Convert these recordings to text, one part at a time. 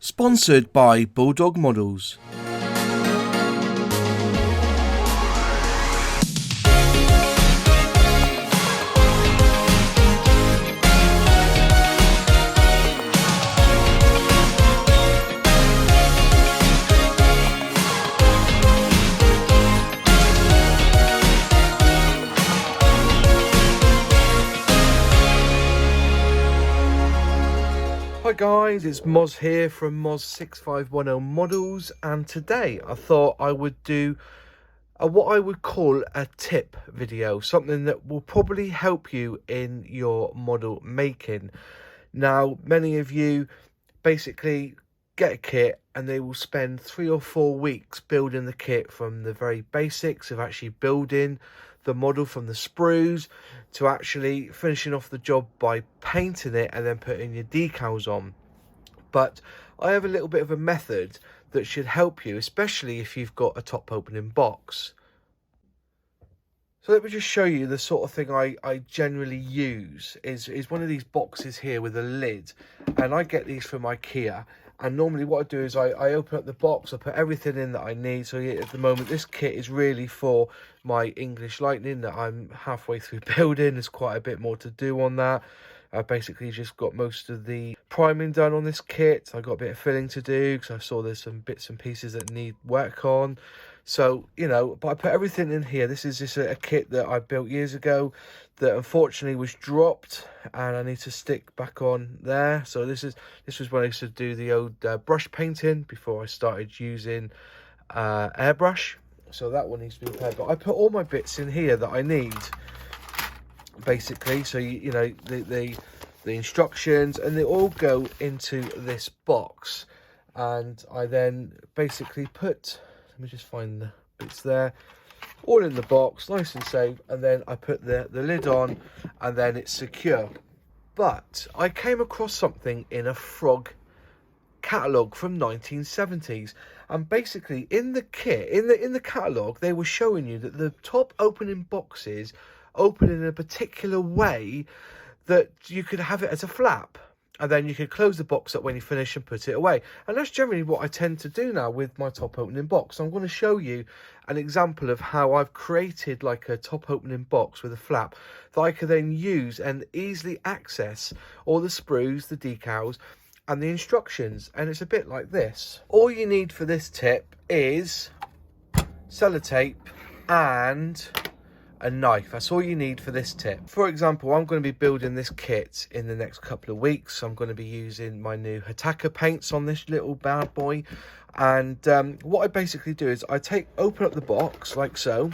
Sponsored by Bulldog Models. Hi guys, it's Moz here from Moz6510 Models, and today I thought I would do what I would call a tip video, something that will probably help you in your model making. Now, many of you basically get a kit and they will spend 3 or 4 weeks building the kit, from the very basics of actually building the model from the sprues to actually finishing off the job by painting it and then putting your decals on. But I have a little bit of a method that should help you, especially if you've got a top opening box. So let me just show you the sort of thing I generally use. Is one of these boxes here with a lid, and I get these from IKEA. And normally what I do is I open up the box, I put everything in that I need. So at the moment, this kit is really for my English Lightning that I'm halfway through building. There's quite a bit more to do on that. I basically just got most of the priming done on this kit. I got a bit of filling to do because I saw there's some bits and pieces that need work on. So, you know, but I put everything in here. This is just a kit that I built years ago that unfortunately was dropped, and I need to stick back on there. So this was when I used to do the old brush painting before I started using airbrush. So that one needs to be repaired. But I put all my bits in here that I need, basically. So you know the instructions, and they all go into this box. And I then basically put, let me just find the bits there, all in the box, nice and safe. And then I put the lid on, and then it's secure. But I came across something in a Frog catalogue from 1970s, and basically in the kit, in the catalogue, they were showing you that the top opening boxes open in a particular way that you could have it as a flap, and then you could close the box up when you finish and put it away. And that's generally what I tend to do now with my top opening box. So I'm going to show you an example of how I've created like a top opening box with a flap that I can then use and easily access all the sprues, the decals, and the instructions. And it's a bit like this. All you need for this tip is sellotape and a knife. That's all you need for this tip. For example, I'm going to be building this kit in the next couple of weeks. I'm going to be using my new Hataka paints on this little bad boy. And what I basically do is I open up the box like so,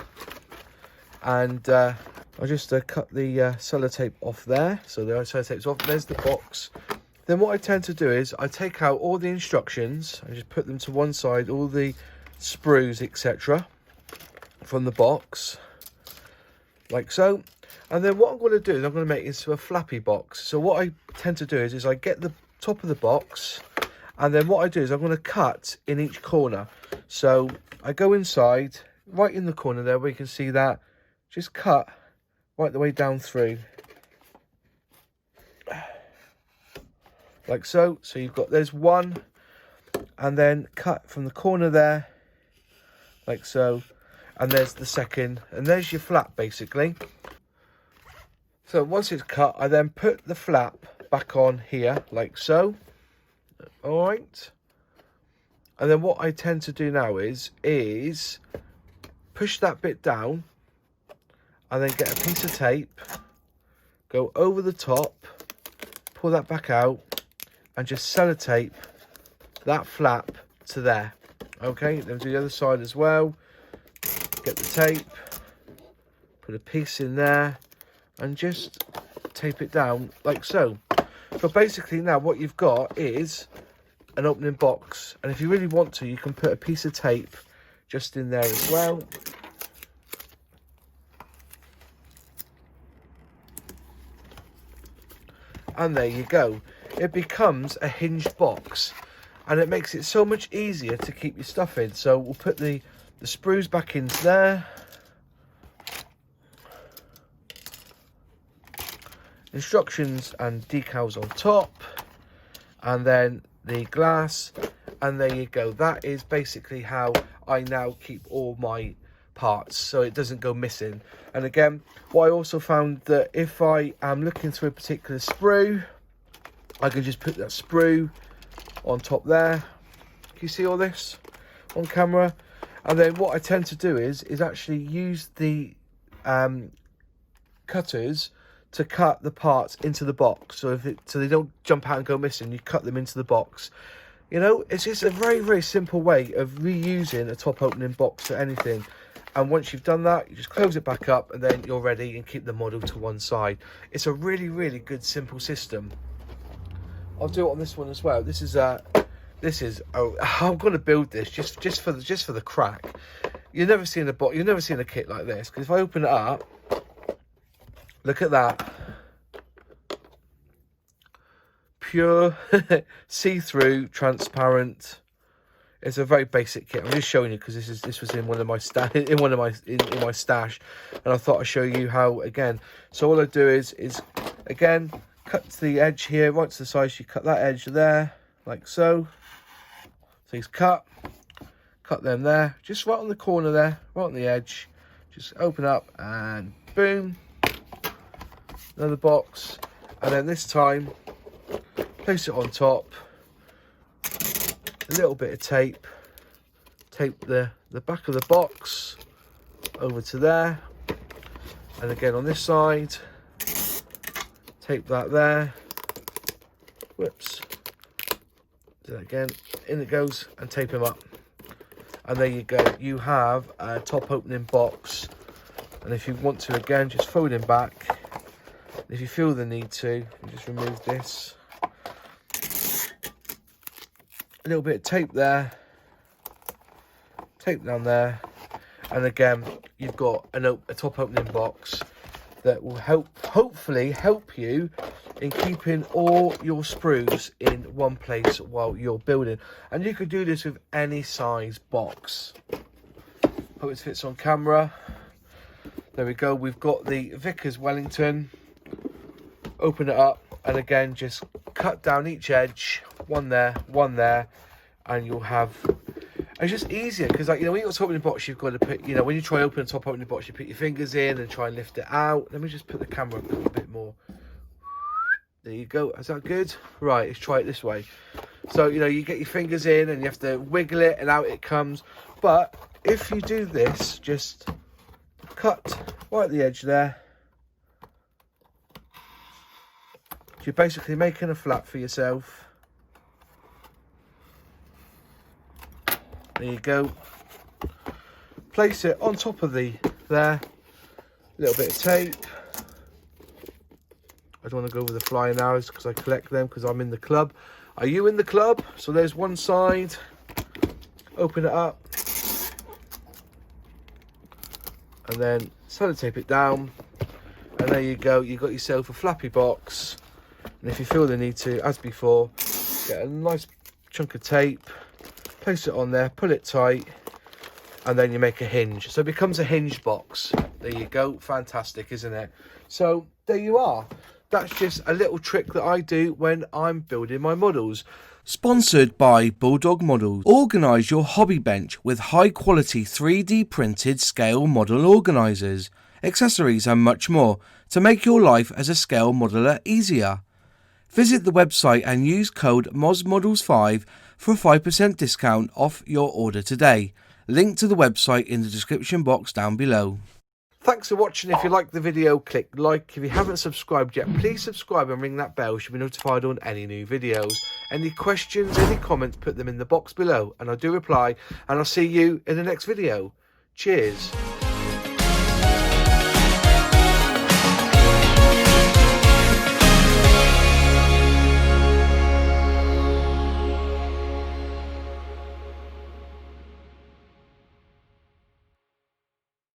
and I just cut the sellotape off there. So the sellotape's off. There's the box. Then what I tend to do is I take out all the instructions. I just put them to one side, all the sprues, etc., from the box, like so. And then what I'm going to do is I'm going to make this a flappy box. So what I tend to do is I get the top of the box, and then what I do is I'm going to cut in each corner. So I go inside, right in the corner there where you can see that, just cut right the way down through, like so. So you've got, there's one, and then cut from the corner there, like so. And there's the second, and there's your flap basically. So once it's cut, I then put the flap back on here like so. All right. And then what I tend to do now is push that bit down, and then get a piece of tape, go over the top, pull that back out, and just sellotape that flap to there. Okay, then do the other side as well. Get the tape, put a piece in there, and just tape it down like so. So basically now what you've got is an opening box, and if you really want to, you can put a piece of tape just in there as well. And there you go. It becomes a hinged box, and it makes it so much easier to keep your stuff in. So we'll put the sprues back into there. Instructions and decals on top. And then the glass, and there you go. That is basically how I now keep all my parts, so it doesn't go missing. And again, what I also found, that if I am looking through a particular sprue, I can just put that sprue on top there. Can you see all this on camera? And then what I tend to do is actually use the cutters to cut the parts into the box, so so they don't jump out and go missing. You cut them into the box. You know, it's just a very, very simple way of reusing a top opening box for anything. And once you've done that, you just close it back up, and then you're ready, and keep the model to one side. It's a really, really good, simple system. I'll do it on this one as well. This is oh, I'm going to build this just for the crack. You've never seen a kit like this, because if I open it up, look at that. Pure see-through, transparent. It's a very basic kit. I'm just showing you because this was in one of my in my stash, and I thought I'd show you how. Again, so all I do is again cut to the edge here, right to the size. You cut that edge there, like so. So he's cut them there, just right on the corner there, right on the edge. Just open up and boom, another box, and then this time place it on top. A little bit of tape the back of the box over to there, and again on this side, tape that there. Whoops, do that again, in it goes, and tape them up, and there you go. You have a top opening box. And if you want to, again, just fold him back. If you feel the need to, you just remove this. A little bit of tape there, tape down there, and again you've got a top opening box that will hopefully help you in keeping all your sprues in one place while you're building. And you could do this with any size box. Hope it fits on camera. There we go. We've got the Vickers Wellington. Open it up, and again just cut down each edge, one there, and you'll have, it's just easier because, like, you know, when you've got a top opening box, you've got to put, you know, when you try to open a top opening box, you put your fingers in and try and lift it out. Let me just put the camera up a little bit more. There you go. Is that good? Right, let's try it this way. So, you know, you get your fingers in and you have to wiggle it and out it comes. But if you do this, just cut right at the edge there. You're basically making a flap for yourself. There you go. Place it on top of there. A little bit of tape. I don't want to go with the flying arrows because I collect them because I'm in the club. Are you in the club? So there's one side. Open it up. And then sellotape it down. And there you go. You've got yourself a flappy box. And if you feel the need to, as before, get a nice chunk of tape, place it on there, pull it tight, and then you make a hinge. So it becomes a hinge box. There you go. Fantastic, isn't it? So there you are. That's just a little trick that I do when I'm building my models. Sponsored by Bulldog Models. Organise your hobby bench with high quality 3D printed scale model organisers, accessories and much more to make your life as a scale modeler easier. Visit the website and use code MOZModels5 for a 5% discount off your order today. Link to the website in the description box down below. Thanks for watching. If you liked the video, click like. If you haven't subscribed yet, please subscribe and ring that bell. You'll be notified on any new videos. Any questions, any comments, put them in the box below and I do reply, and I'll see you in the next video. Cheers.